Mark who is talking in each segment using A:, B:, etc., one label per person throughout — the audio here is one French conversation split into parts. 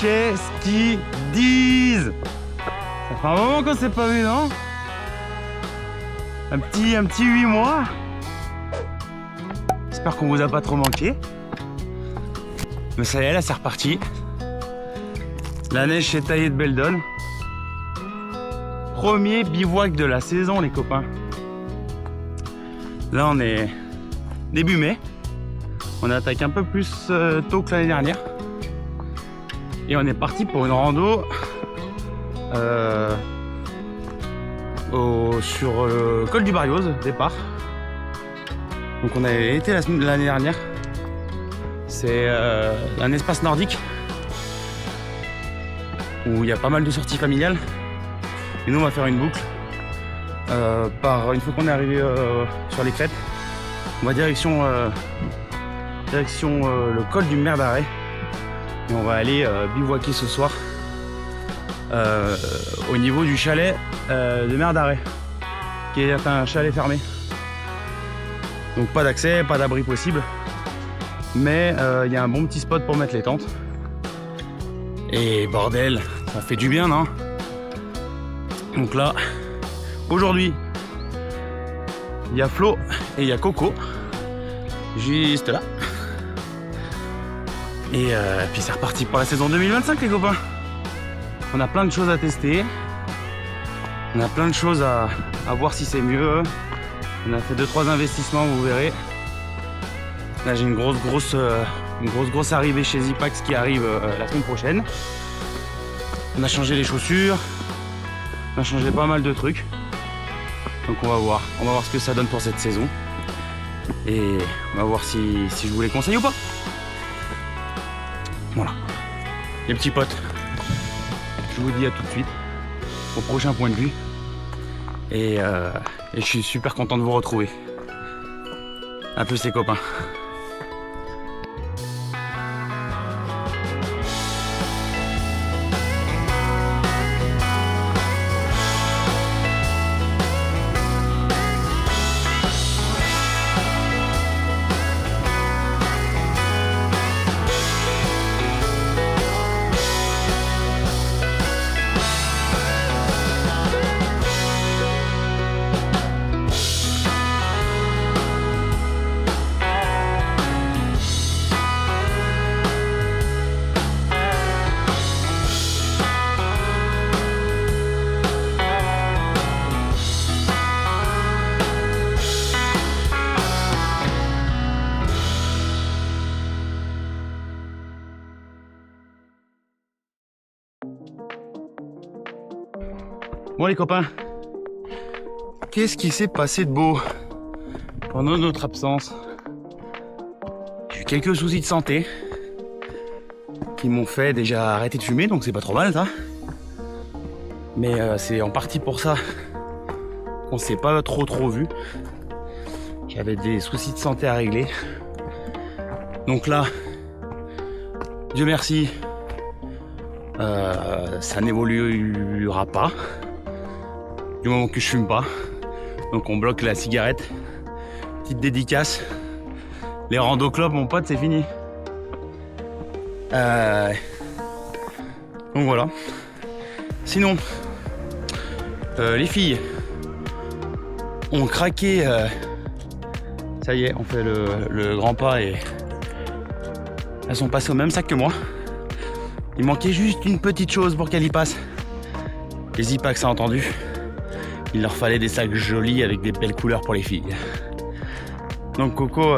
A: Qu'est-ce qu'ils disent? Ça fait un moment qu'on s'est pas vu, non? Un petit 8 mois. J'espère qu'on vous a pas trop manqué. Mais ça y est, là c'est reparti. La neige s'est taillée de belle donne. Premier bivouac de la saison, les copains. Là on est début mai. On attaque un peu plus tôt que l'année dernière. Et on est parti pour une rando sur le col du Barrios, départ. Donc on avait été l'année dernière. C'est un espace nordique où il y a pas mal de sorties familiales. Et nous on va faire une boucle. Une fois qu'on est arrivé sur les crêtes, on va direction le col du Mer d'Arrêt. Et on va aller bivouaquer ce soir au niveau du chalet de Mer d'Arrêt, qui est un chalet fermé. Donc pas d'accès, pas d'abri possible. Mais il y a un bon petit spot pour mettre les tentes. Et bordel, ça fait du bien, non? Donc là, aujourd'hui, il y a Flo et il y a Coco, juste là. Et puis c'est reparti pour la saison 2025, les copains. On a plein de choses à tester. On a plein de choses à voir si c'est mieux. On a fait 2-3 investissements, vous verrez. Là j'ai une grosse arrivée chez Zipax qui arrive la semaine prochaine. On a changé les chaussures. On a changé pas mal de trucs. Donc on va voir ce que ça donne pour cette saison. Et on va voir si je vous les conseille ou pas. Voilà. Les petits potes, je vous dis à tout de suite au prochain point de vue. Et je suis super content de vous retrouver. À plus les copains. Bon les copains, qu'est-ce qui s'est passé de beau pendant notre absence? J'ai eu quelques soucis de santé qui m'ont fait déjà arrêter de fumer, donc c'est pas trop mal ça. Mais c'est en partie pour ça qu'on s'est pas trop vu. J'avais des soucis de santé à régler. Donc là, Dieu merci, ça n'évoluera pas. Du moment que je fume pas. Donc on bloque la cigarette. Petite dédicace. Les rando clubs, mon pote, c'est fini. Donc voilà. Sinon, les filles ont craqué. Ça y est, on fait le grand pas et elles sont passées au même sac que moi. Il manquait juste une petite chose pour qu'elles y passent. Les Zipax a entendu. Il leur fallait des sacs jolis avec des belles couleurs pour les filles. Donc Coco,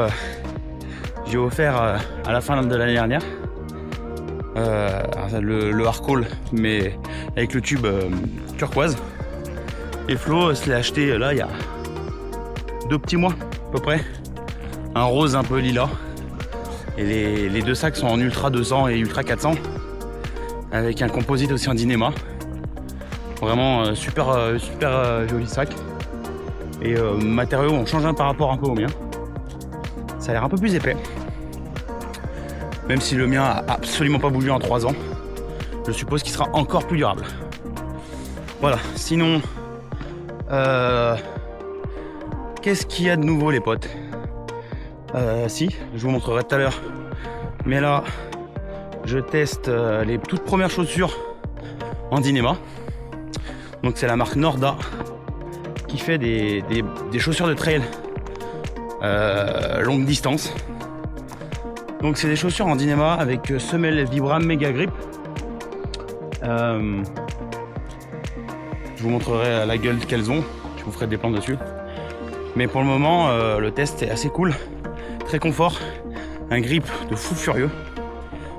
A: j'ai offert à la fin de l'année dernière le Harcol, mais avec le tube turquoise. Et Flo se l'est acheté là il y a 2 petits mois à peu près. Un rose un peu lilas. Et les 2 sacs sont en Ultra 200 et Ultra 400. Avec un composite aussi en Dynéma. Vraiment super joli sac. Et matériaux ont changé par rapport un peu au mien. Ça a l'air un peu plus épais. Même si le mien a absolument pas bougé en 3 ans. Je suppose qu'il sera encore plus durable. Voilà, sinon qu'est-ce qu'il y a de nouveau les potes? Si, je vous montrerai tout à l'heure. Mais là, je teste les toutes premières chaussures en Dynéma. Donc c'est la marque Norda qui fait des chaussures de trail longue distance. Donc c'est des chaussures en Dynéma avec semelle Vibram Mega Grip. Je vous montrerai la gueule qu'elles ont, je vous ferai des plans dessus. Mais pour le moment, le test est assez cool, très confort, un grip de fou furieux.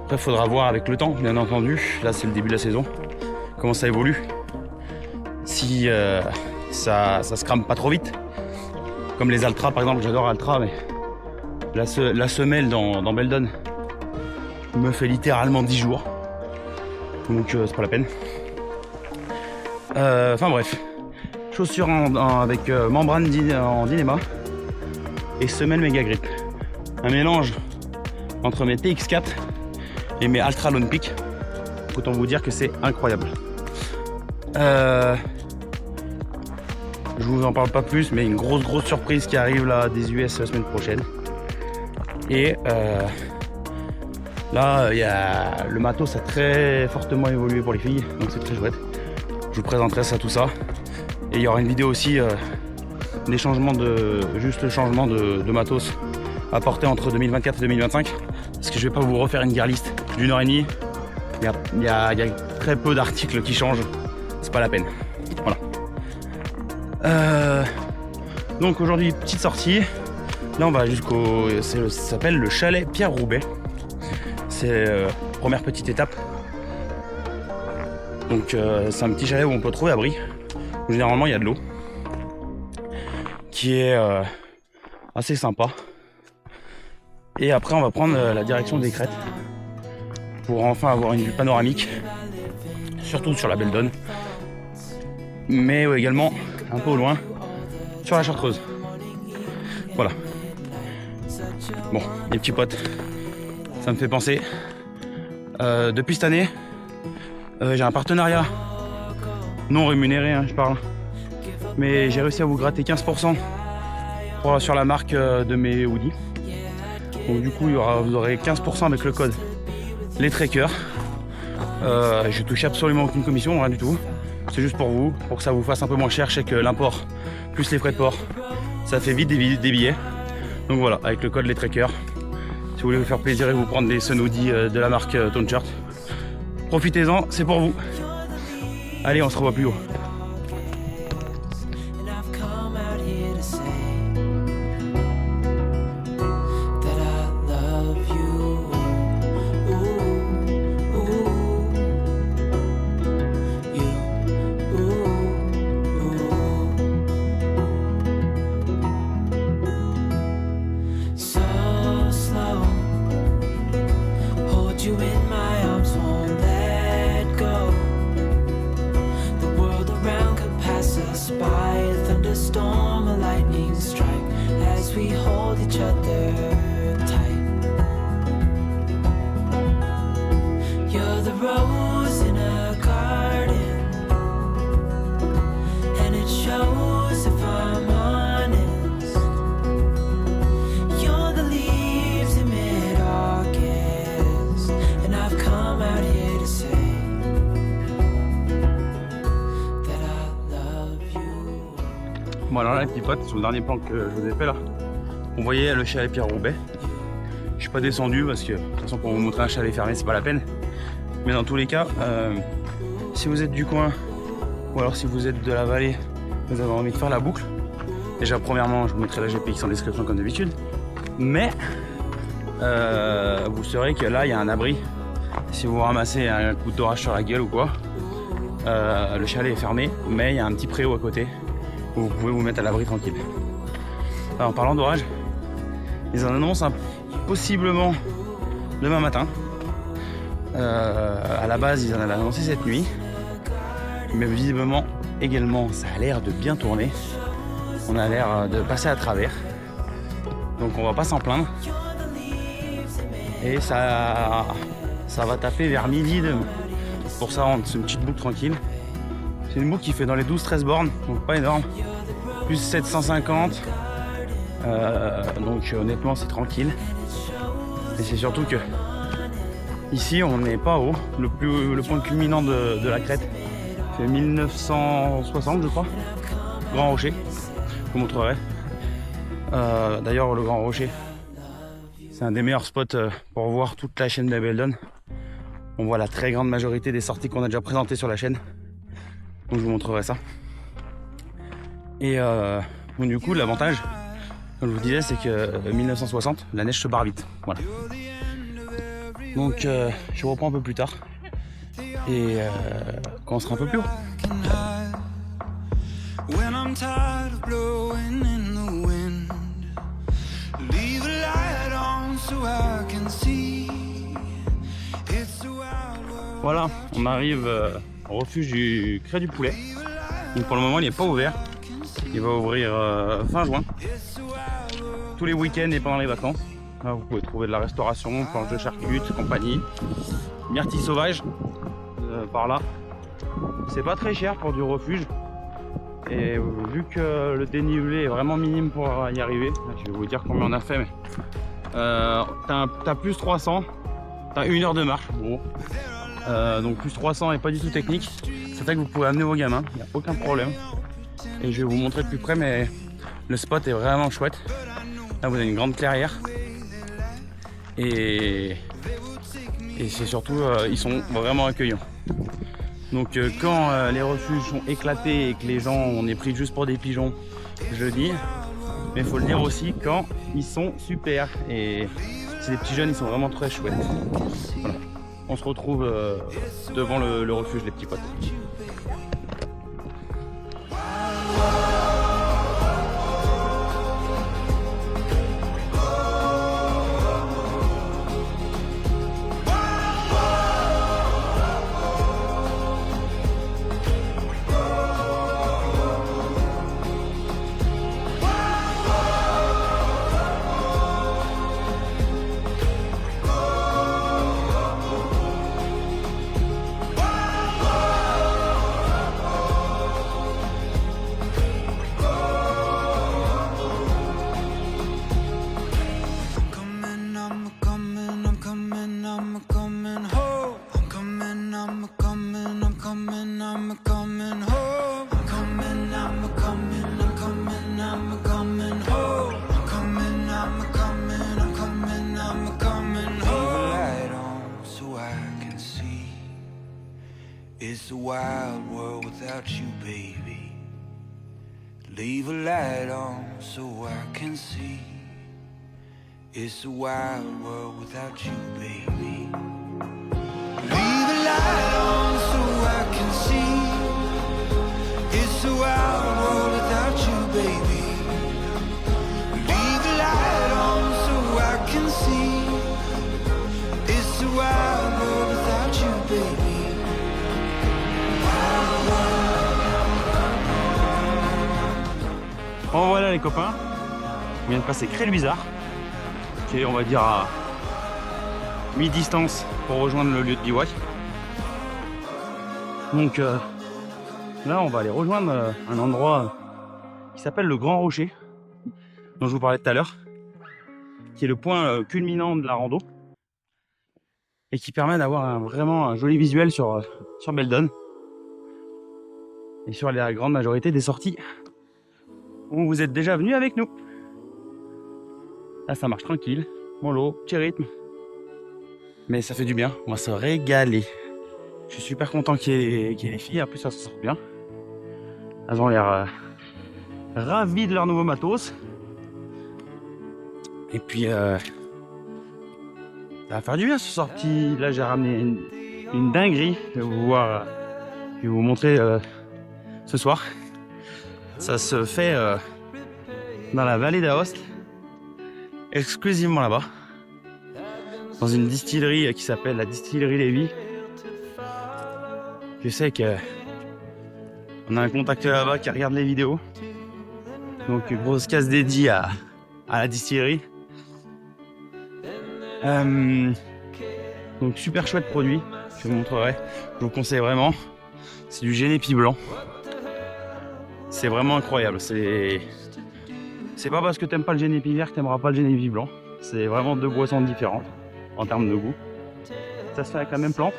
A: Après, il faudra voir avec le temps, bien entendu. Là, c'est le début de la saison, comment ça évolue. Si ça se crame pas trop vite, comme les Altra par exemple, j'adore Altra, mais la semelle dans Beldon me fait littéralement 10 jours. Donc c'est pas la peine. Enfin bref, chaussures avec membrane en Dynéma et semelle Mega Grip. Un mélange entre mes TX4 et mes Altra Lone Peak. Autant vous dire que c'est incroyable. Je vous en parle pas plus, mais une grosse surprise qui arrive là des US la semaine prochaine. Et là, le matos a très fortement évolué pour les filles, donc c'est très chouette. Je vous présenterai tout ça. Et il y aura une vidéo aussi des changements juste le changement de matos apporté entre 2024 et 2025. Parce que je vais pas vous refaire une gear list d'1h30. Il y a très peu d'articles qui changent. C'est pas la peine. Voilà. Donc aujourd'hui, petite sortie. Là, on va ça s'appelle le chalet Pierre Roubaix. C'est première petite étape. Donc c'est un petit chalet où on peut trouver abri. Généralement, il y a de l'eau qui est assez sympa. Et après, on va prendre la direction des crêtes pour enfin avoir une vue panoramique, surtout sur la Beldon, mais également un peu au loin sur la Chartreuse. Voilà. Bon, les petits potes, ça me fait penser. Depuis cette année, j'ai un partenariat non rémunéré, hein, je parle, mais j'ai réussi à vous gratter 15% sur la marque de mes hoodies. Donc du coup, vous aurez 15% avec le code les trackers. Je touche absolument aucune commission, rien du tout. C'est juste pour vous, pour que ça vous fasse un peu moins cher. Je sais que l'import plus les frais de port, ça fait vite des billets. Donc voilà, avec le code les trackers, si vous voulez vous faire plaisir et vous prendre des Sun Hoodie de la marque Tone Shirt, profitez-en, c'est pour vous. Allez, on se revoit plus haut. Bon alors là les petits potes, sur le dernier plan que je vous ai fait là, on voyait le chalet Pierre Roubaix. Je suis pas descendu parce que de toute façon pour vous montrer un chalet fermé c'est pas la peine. Mais dans tous les cas, si vous êtes du coin ou alors si vous êtes de la vallée, vous avez envie de faire la boucle. Déjà premièrement je vous mettrai la GPX en description comme d'habitude. Mais vous saurez que là il y a un abri. Si vous ramassez un coup d'orage sur la gueule ou quoi, le chalet est fermé, mais il y a un petit préau à côté où vous pouvez vous mettre à l'abri tranquille. Alors, en parlant d'orage, ils en annoncent possiblement demain matin. À la base, ils en avaient annoncé cette nuit, mais visiblement également, ça a l'air de bien tourner. On a l'air de passer à travers, donc on va pas s'en plaindre. Et ça va taper vers midi. Pour ça, c'est une petite boucle tranquille. C'est une boucle qui fait dans les 12-13 bornes, donc pas énorme. Plus 750. Donc honnêtement, c'est tranquille. Et c'est surtout que Ici, on n'est pas haut. Le point culminant de la crête, c'est 1960, je crois. Grand Rocher, je vous montrerai. D'ailleurs, le Grand Rocher, c'est un des meilleurs spots pour voir toute la chaîne d'Abbeldon. On voit la très grande majorité des sorties qu'on a déjà présentées sur la chaîne. Donc je vous montrerai ça. Et donc, du coup, l'avantage, comme je vous disais, c'est que 1960, la neige se barre vite. Voilà. Donc je vous reprends un peu plus tard. Et quand on sera un peu plus haut. Voilà, on arrive au refuge du Crêt du Poulet. Donc pour le moment, il n'est pas ouvert. Il va ouvrir fin juin. Tous les week-ends et pendant les vacances. Là, vous pouvez trouver de la restauration, planche de charcutes, compagnie. Myrtille sauvage, par là. C'est pas très cher pour du refuge. Et vu que le dénivelé est vraiment minime pour y arriver, je vais vous dire combien on a fait, mais t'as plus 300, t'as 1 heure de marche, bon. Donc plus 300 et pas du tout technique. C'est vrai que vous pouvez amener vos gamins, il n'y a aucun problème. Et je vais vous montrer de plus près, mais le spot est vraiment chouette. Là vous avez une grande clairière. Et c'est surtout, ils sont vraiment accueillants. Donc quand les refuges sont éclatés et que les gens, on est pris juste pour des pigeons, je le dis. Mais il faut le dire aussi quand ils sont super. Et c'est des petits jeunes, ils sont vraiment très chouettes. Voilà. On se retrouve devant le refuge des petits potes.
B: It's a wild world without you, baby. Leave a light on so I can see. It's a wild world without you, baby. Leave a light on so I can see. It's a wild world without you, baby. Leave a light on so I can see. It's a wild world without you, baby.
A: Bon voilà les copains, on vient de passer Cré-le-Bizarre, qui est on va dire à mi-distance pour rejoindre le lieu de bivouac. Donc là on va aller rejoindre un endroit qui s'appelle le Grand Rocher, dont je vous parlais tout à l'heure, qui est le point culminant de la rando et qui permet d'avoir vraiment un joli visuel sur Beldon et sur la grande majorité des sorties où vous êtes déjà venu avec nous. Là ça marche tranquille, mollo, petit rythme, mais ça fait du bien, on va se régaler. Je suis super content qu'il y ait les filles, en plus ça se sort bien. Elles ont l'air ravies de leur nouveau matos. Et puis ça va faire du bien ce sortie. Là j'ai ramené une dinguerie, je vais vous montrer ce soir. Ça se fait dans la vallée d'Aoste, exclusivement là-bas, dans une distillerie qui s'appelle la distillerie Lévy. Je sais que on a un contact là-bas qui regarde les vidéos, donc grosse case dédiée à la distillerie. Donc super chouette produit, je vous montrerai, je vous conseille vraiment. C'est du Genepi blanc. C'est vraiment incroyable. C'est pas parce que t'aimes pas le Genepi vert que t'aimeras pas le Genepi blanc. C'est vraiment deux boissons différentes en termes de goût. ça se fait avec la même plante.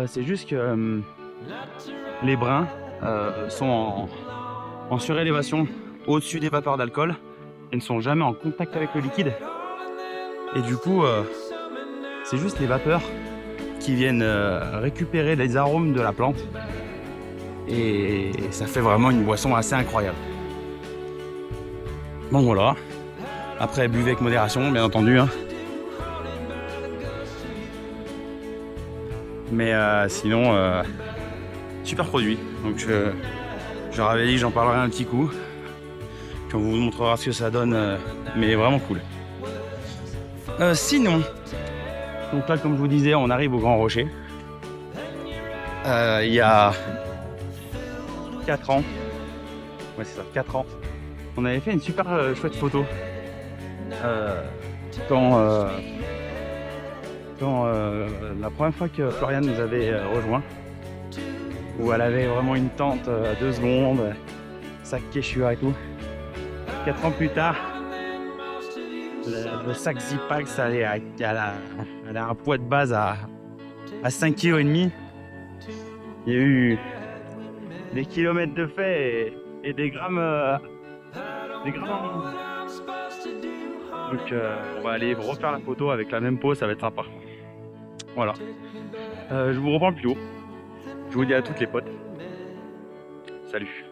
A: C'est juste que les brins sont en surélévation au-dessus des vapeurs d'alcool et ne sont jamais en contact avec le liquide. Et du coup, c'est juste les vapeurs qui viennent récupérer les arômes de la plante. Et ça fait vraiment une boisson assez incroyable. Bon voilà. Après, buvez avec modération, bien entendu. Hein. Mais sinon, super produit. Donc je leur avais dit que j'en parlerai un petit coup. Puis on vous montrera ce que ça donne. Mais vraiment cool. Sinon, donc là, comme je vous disais, on arrive au Grand Rocher. Il y a 4 ans. Ouais, c'est ça, 4 ans. On avait fait une super chouette photo. Quand la première fois que Floriane nous avait rejoint, où elle avait vraiment une tente à 2 secondes, sac Quechua et tout. 4 ans plus tard, le sac Zipax elle a un poids de base à 5,5 kg. Il y a eu des kilomètres de fait et des grammes. Donc on va aller refaire la photo avec la même pose, ça va être sympa. Voilà. Je vous reprends plus haut. Je vous dis à toutes les potes. Salut.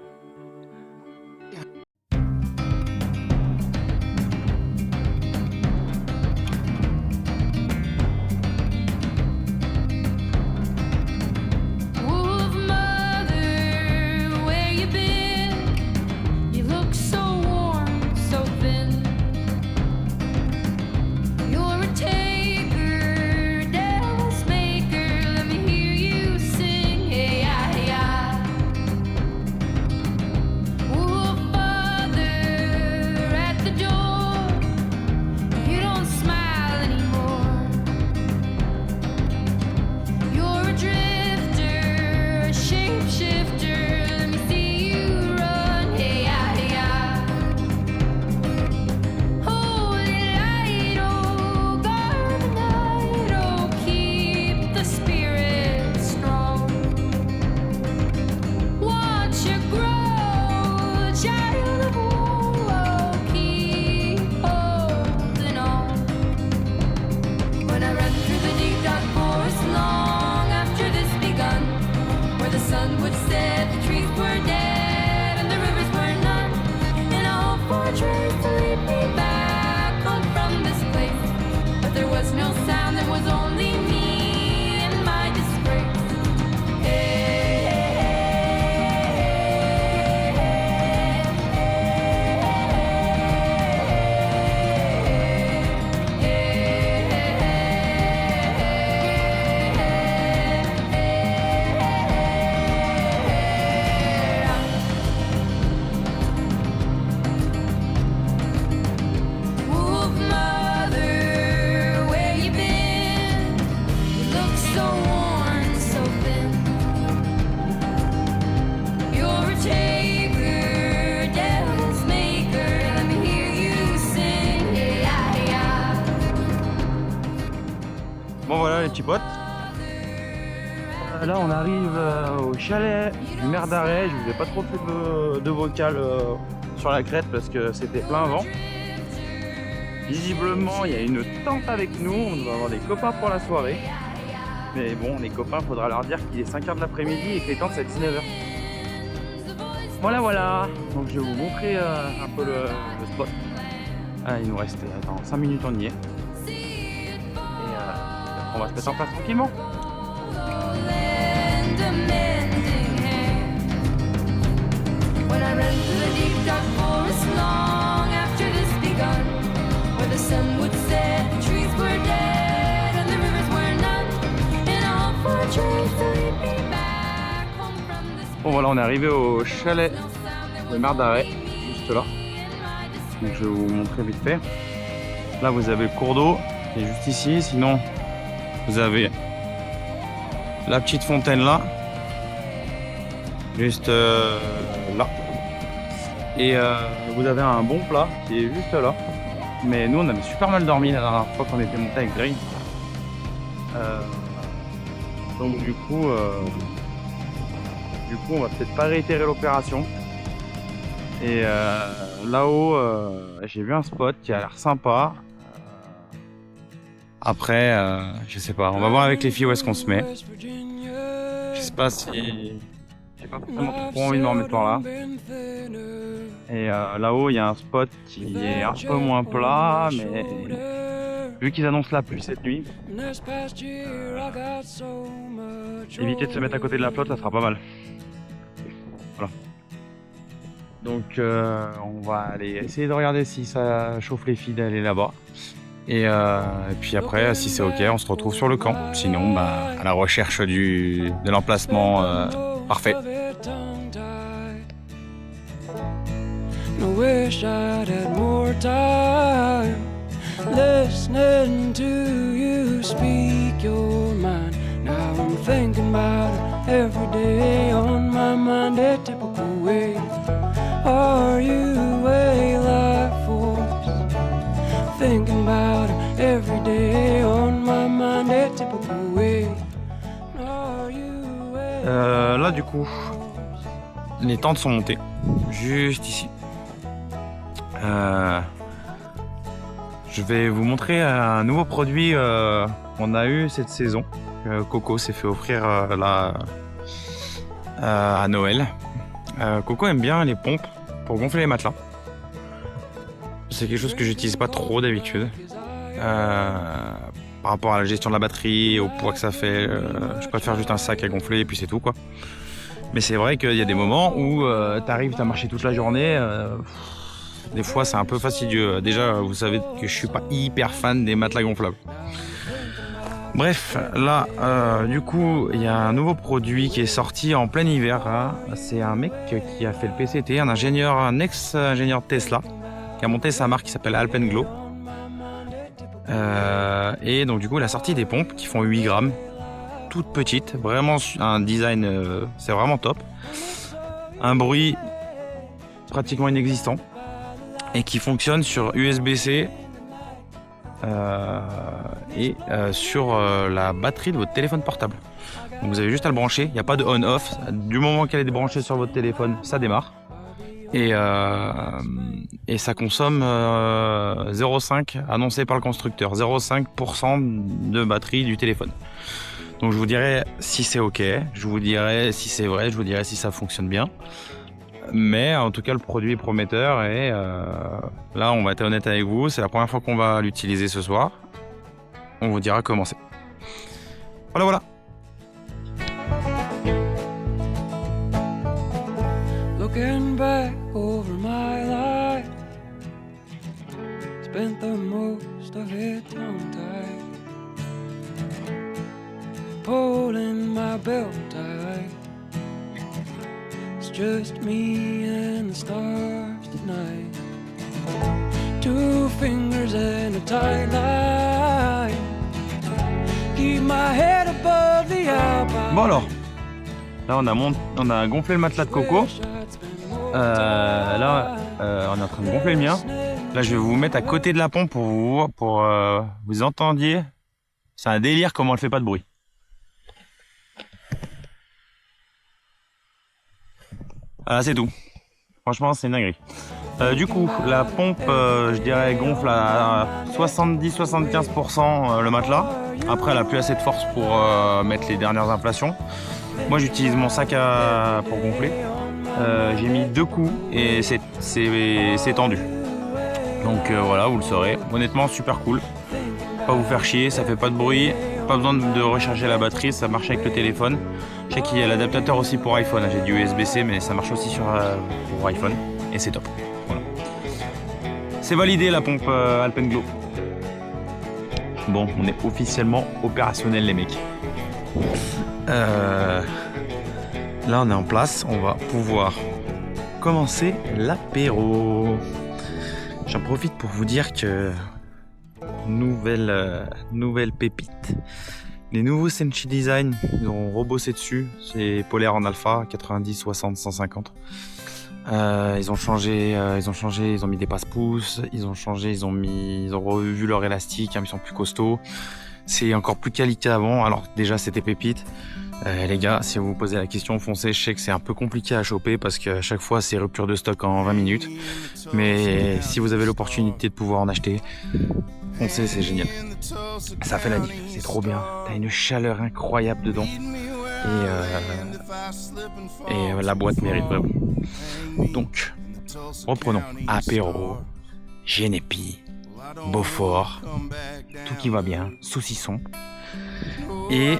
A: Bon voilà les petits potes. Là on arrive au chalet du maire d'Arrêt. Je vous ai pas trop fait de vocal sur la crête parce que c'était plein vent. Visiblement il y a une tente avec nous, on va avoir des copains pour la soirée. Mais bon, les copains, faudra leur dire qu'il est 5h de l'après-midi et que les tentes c'est 19h. Voilà. Donc je vais vous montrer un peu le spot. Ah, il nous reste 5 minutes, on y est. On va se mettre en place tranquillement. Bon voilà, on est arrivé au chalet de Maire d'Arrêt, juste là. Donc je vais vous montrer vite fait. Là vous avez le cours d'eau qui est juste ici, sinon vous avez la petite fontaine là, juste là. Et vous avez un bon plat qui est juste là. Mais nous on avait super mal dormi la dernière fois qu'on était monté avec Greg. Donc du coup, on va peut-être pas réitérer l'opération. Et là-haut, j'ai vu un spot qui a l'air sympa. Après, je sais pas, on va voir avec les filles où est-ce qu'on se met. Je sais pas si... J'ai pas forcément trop envie de me remettre par là. Et là-haut, il y a un spot qui est un peu moins plat, mais vu qu'ils annoncent la pluie cette nuit, éviter de se mettre à côté de la flotte, ça sera pas mal. Voilà. Donc on va aller essayer de regarder si ça chauffe les filles d'aller là-bas. Et puis après, si c'est ok, on se retrouve sur le camp. Sinon, bah, à la recherche de l'emplacement parfait.
C: I wish I'd had more time listening to you speak your mind. Now I'm thinking about it every day on my mind, a typical way. Are you a life force? Thinking about it every day on my mind, a typical way. Are you a
A: Là du coup, les tentes sont montées juste ici. Je vais vous montrer un nouveau produit qu'on a eu cette saison. Coco s'est fait offrir là à Noël. Coco aime bien les pompes pour gonfler les matelas. C'est quelque chose que j'utilise pas trop d'habitude. Par rapport à la gestion de la batterie, au poids que ça fait, je préfère juste un sac à gonfler et puis c'est tout quoi. Mais c'est vrai qu'il y a des moments où t'arrives, t'as marché toute la journée. Des fois c'est un peu fastidieux. Déjà vous savez que je suis pas hyper fan des matelas gonflables. Bref, là du coup il y a un nouveau produit qui est sorti en plein hiver. Hein. C'est un mec qui a fait le PCT, un ex-ingénieur Tesla, qui a monté sa marque qui s'appelle Alpenglow. Et donc du coup il a sorti des pompes qui font 8 grammes, toutes petites, vraiment un design, c'est vraiment top. Un bruit pratiquement inexistant. Et qui fonctionne sur USB-C et sur la batterie de votre téléphone portable. Donc vous avez juste à le brancher, il n'y a pas de on-off. Du moment qu'elle est débranchée sur votre téléphone, ça démarre. Et ça consomme 0,5 annoncé par le constructeur, 0,5% de batterie du téléphone. Donc je vous dirai si c'est ok, je vous dirai si c'est vrai, je vous dirai si ça fonctionne bien. Mais en tout cas le produit est prometteur et là on va être honnête avec vous, c'est la première fois qu'on va l'utiliser ce soir. On vous dira comment c'est. Voilà.
C: looking back over my life, spent the most of it tongue-tied, pulling my belt tight. It's just me and the stars tonight. 2 fingers and a tight line. Keep my head above the alpine.
A: Bon alors, là on a gonflé le matelas de Coco. Là on est en train de gonfler le mien. Là je vais vous mettre à côté de la pompe pour vous entendiez. C'est un délire comment elle fait pas de bruit. Voilà, c'est tout. Franchement c'est une dinguerie. Du coup la pompe je dirais gonfle à 70-75% le matelas. Après elle a plus assez de force pour mettre les dernières inflations. Moi j'utilise mon sac pour gonfler. J'ai mis 2 coups et c'est tendu. Donc voilà, vous le saurez. Honnêtement super cool. Pas vous faire chier, ça fait pas de bruit. Pas besoin de recharger la batterie, ça marche avec le téléphone. Je sais qu'il y a l'adaptateur aussi pour iPhone. J'ai du USB-C mais ça marche aussi pour iPhone et c'est top. Voilà. C'est validé la pompe Alpenglow. Bon, on est officiellement opérationnel les mecs. Là on est en place, on va pouvoir commencer l'apéro. J'en profite pour vous dire que nouvelle pépite. Les nouveaux Senchi Design, ils ont rebossé dessus. C'est polaire en alpha, 90, 60, 150.
D: Ils ont changé, ils ont mis des passe-pouces, ils ont revu leur élastique, hein, ils sont plus costauds. C'est encore plus quali qu'avant. Alors déjà c'était pépite. Les gars, si vous vous posez la question, foncez. Je sais que c'est un peu compliqué à choper parce qu'à chaque fois c'est rupture de stock en 20 minutes. Mais si vous avez l'opportunité de pouvoir en acheter, foncez, c'est génial. Ça fait la diff, c'est trop bien. T'as une chaleur incroyable dedans. Et la boîte mérite vraiment. Donc, reprenons. Apéro, Genepi, Beaufort, tout qui va bien, saucisson. Et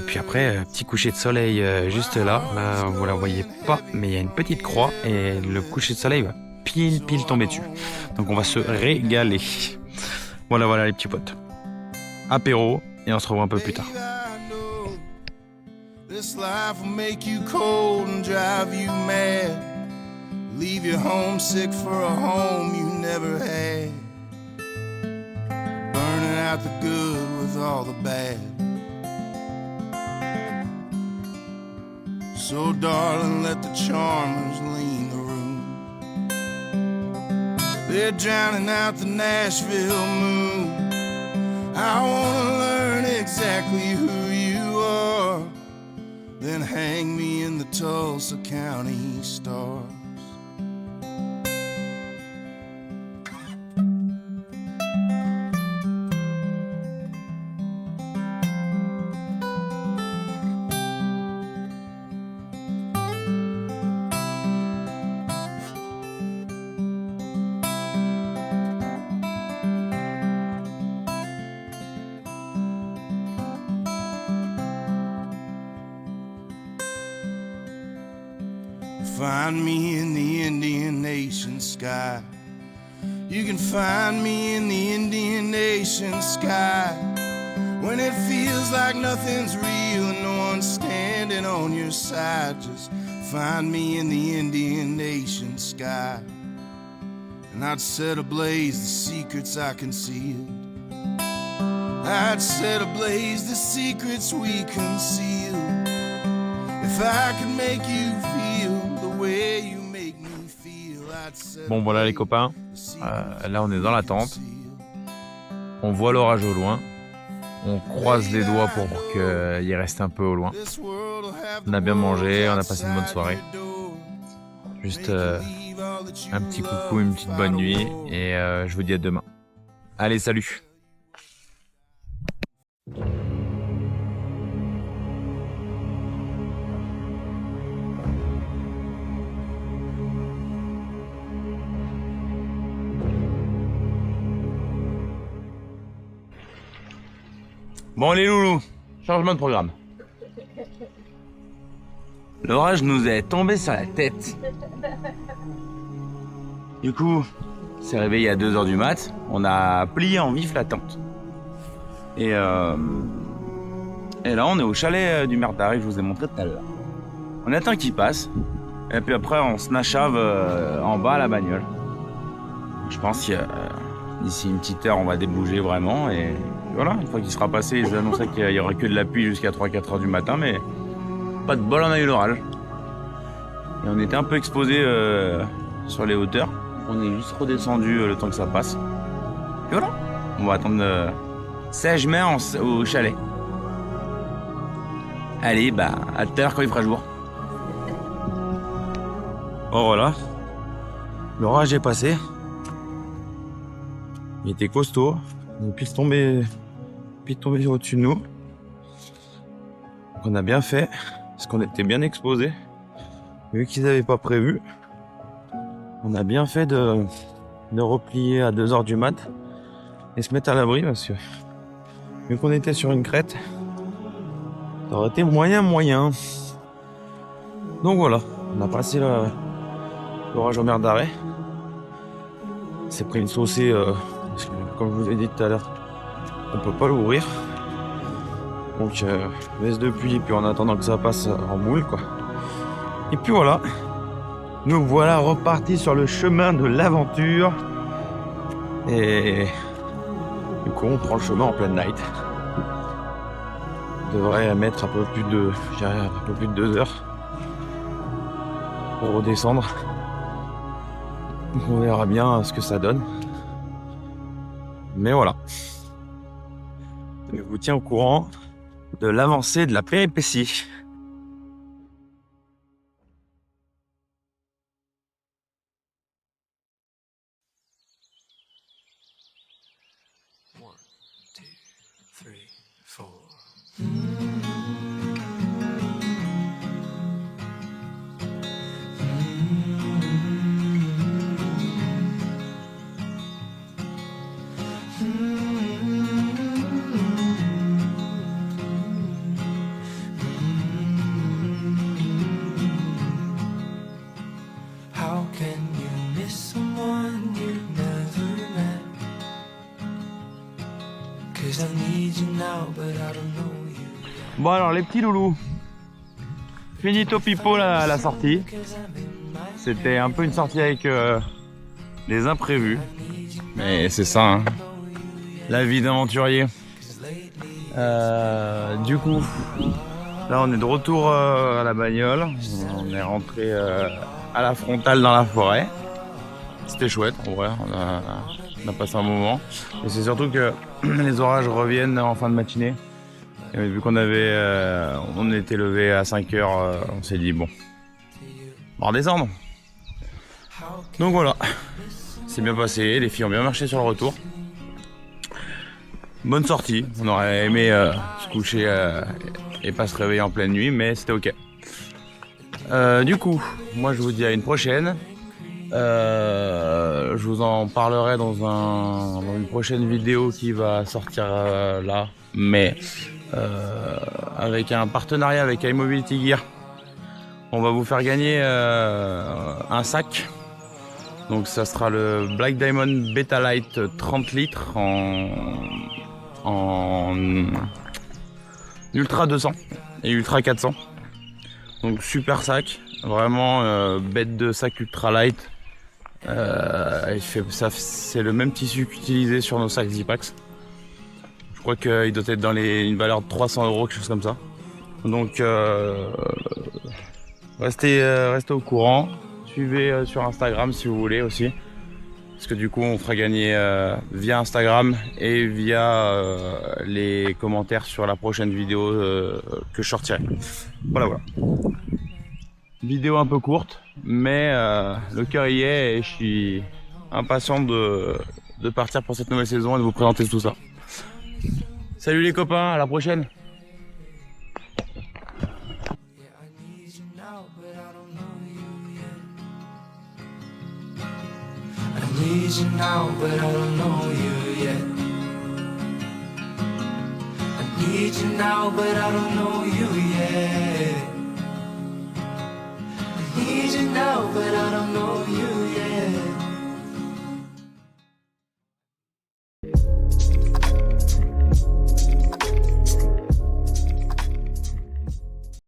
D: puis après, petit coucher de soleil juste là. Là, vous la voyez pas, mais il y a une petite croix et le coucher de soleil va pile tomber dessus. Donc on va se régaler. Voilà les petits potes. Apéro et on se revoit un peu plus tard.
E: This life will make you cold and drive you mad. Leave you homesick for a home you never had. Burning out the good with all the bad. So darling, let the charmers lean the room. They're drowning out the Nashville moon. I wanna learn exactly who you are. Then hang me in the Tulsa County Stars. Find me in the Indian Nation sky. You can find me in the Indian Nation sky. When it feels like nothing's real and no one's standing on your side, just find me in the Indian Nation sky. And I'd set ablaze the secrets I concealed. I'd set ablaze the secrets we concealed. If I could make you feel the way you make me feel, I'd set.
D: Bon voilà les copains, là on est dans la tente. On voit l'orage au loin. On croise les doigts pour qu'il reste un peu au loin. On a bien mangé, on a passé une bonne soirée. Juste un petit coucou, une petite bonne nuit et je vous dis à demain. Allez, salut!
A: Bon les loulous, changement de programme. L'orage nous est tombé sur la tête. Du coup, on s'est réveillé à 2h du mat, on a plié en vif la tente. Et là on est au chalet du Merdari que je vous ai montré tout à l'heure. On attend qu'il passe, et puis après on se nachave en bas à la bagnole. Je pense que d'ici une petite heure on va débouger vraiment et voilà, une fois qu'il sera passé, ils annonçaient qu'il n'y aura que de la pluie jusqu'à 3-4 heures du matin, mais pas de bol, on a eu l'orage. Et on était un peu exposé sur les hauteurs. On est juste redescendu le temps que ça passe. Et voilà, on va attendre 16 mai au chalet. Allez, bah, à tout à l'heure quand il fera jour. Bon voilà, l'orage est passé. Il était costaud, il est pile tombé au-dessus de nous. Donc on a bien fait, parce qu'on était bien exposés. Vu qu'ils n'avaient pas prévu, on a bien fait de replier à 2h du mat et se mettre à l'abri parce que vu qu'on était sur une crête, ça aurait été moyen. Donc voilà, on a passé l'orage au Merdari. C'est pris une saucée parce que comme je vous ai dit tout à l'heure, on peut pas l'ouvrir. Donc laisse de pluie puis en attendant que ça passe en moule quoi. Et puis voilà, nous voilà repartis sur le chemin de l'aventure. Et du coup on prend le chemin en pleine night. On devrait mettre un peu plus de 2 heures.
D: pour redescendre. Donc on verra bien ce que ça donne. Mais voilà. Je vous tiens au courant de l'avancée de la péripétie.
C: How can you miss someone you've never met? 'Cause I need you now, but I don't know you.
D: Bon alors les petits loulous, finito pipo la sortie. C'était un peu une sortie avec des imprévus. Mais c'est ça, hein, la vie d'aventurier. Du coup, là on est de retour à la bagnole. On est rentré à la frontale dans la forêt. C'était chouette, en vrai, on a passé un moment. Et c'est surtout que les orages reviennent en fin de matinée. Et vu qu'on on était levé à 5 h, on s'est dit bon, on va redescendre. Donc voilà, c'est bien passé, les filles ont bien marché sur le retour. Bonne sortie, on aurait aimé se coucher et pas se réveiller en pleine nuit, mais c'était ok. Du coup, moi je vous dis à une prochaine. Je vous en parlerai dans une prochaine vidéo qui va sortir là, mais avec un partenariat avec iMobility Gear. On va vous faire gagner un sac. Donc ça sera le Black Diamond Beta Light 30 litres en Ultra 200 et Ultra 400. Donc super sac, vraiment bête de sac ultra light. C'est le même tissu qu'utilisé sur nos sacs Zipax. Je crois qu'il doit être dans une valeur de 300 €, quelque chose comme ça. Donc restez au courant. Suivez sur Instagram si vous voulez aussi. Parce que du coup on fera gagner via Instagram et via les commentaires sur la prochaine vidéo que je sortirai. Voilà. Vidéo un peu courte, mais le cœur y est et je suis impatient de partir pour cette nouvelle saison et de vous présenter tout ça. Salut les copains, à la prochaine.
C: I need you now, but I don't know you yet. I need you now, but I don't know you yet. I need you now, but I don't know you yet.